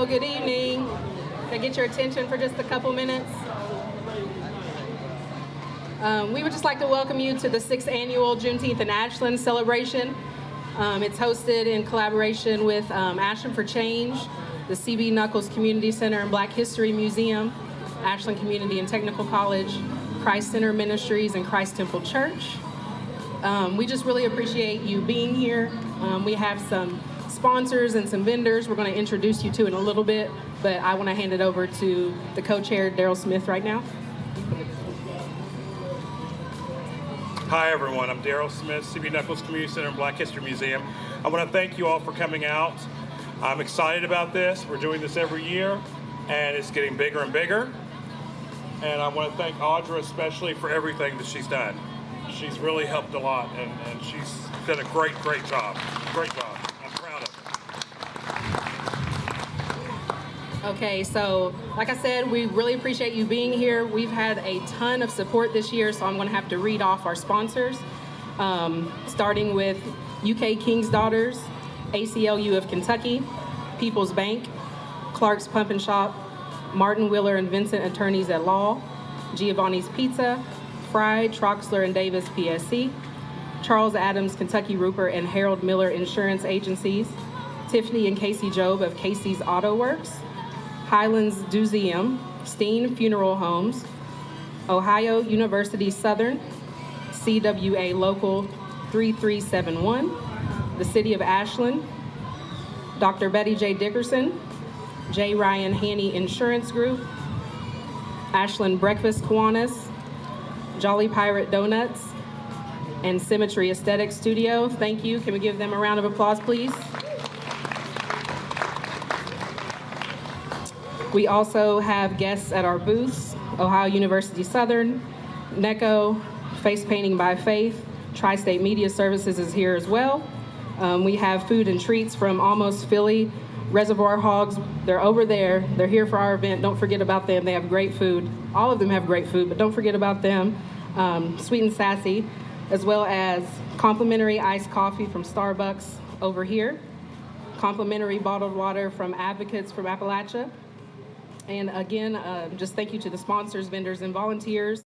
Well, good evening. Can I get your attention for just a couple minutes? We would just like to welcome you to the 6th annual Juneteenth in Ashland celebration. It's hosted in collaboration with Ashland for Change, the C.B. Knuckles Community Center and Black History Museum, Ashland Community and Technical College, Christ Center Ministries, and Christ Temple Church. We just really appreciate you being here. We have some sponsors and some vendors we're going to introduce you to in a little bit, but I want to hand it over to the co-chair, Daryl Smith, right now. Hi everyone, I'm Daryl Smith, C.B. Knuckles Community Center and Black History Museum. I want to thank you all for coming out. I'm excited about this. We're doing this every year and it's getting bigger and bigger. And I want to thank Audra especially for everything that she's done. She's really helped a lot and she's done a great job. Great job. I'm proud of her. Okay, so like I said, we really appreciate you being here. We've had a ton of support this year, so I'm going to have to read off our sponsors, starting with UK King's Daughters, ACLU of Kentucky, People's Bank, Clark's Pump and Shop, Martin Wheeler and Vincent Attorneys at Law, Giovanni's Pizza, Fry, Troxler and Davis PSC, Charles Adams, Kentucky Rupert and Harold Miller Insurance Agencies, Tiffany and Casey Job of Casey's Auto Works, Highlands Museum, Steen Funeral Homes, Ohio University Southern, CWA Local 3371, the City of Ashland, Dr. Betty J. Dickerson, J. Ryan Haney Insurance Group, Ashland Breakfast Kiwanis, Jolly Pirate Donuts, and Symmetry Aesthetic Studio. Thank you. Can we give them a round of applause, please? We also have guests at our booths, Ohio University Southern, NECO, Face Painting by Faith, Tri-State Media Services is here as well. We have food and treats from Almost Philly, Reservoir Hogs. They're over there. They're here for our event. Don't forget about them. They have great food. All of them have great food, but don't forget about them. Sweet and Sassy, as well as complimentary iced coffee from Starbucks over here, complimentary bottled water from Advocates from Appalachia. And again, just thank you to the sponsors, vendors, and volunteers.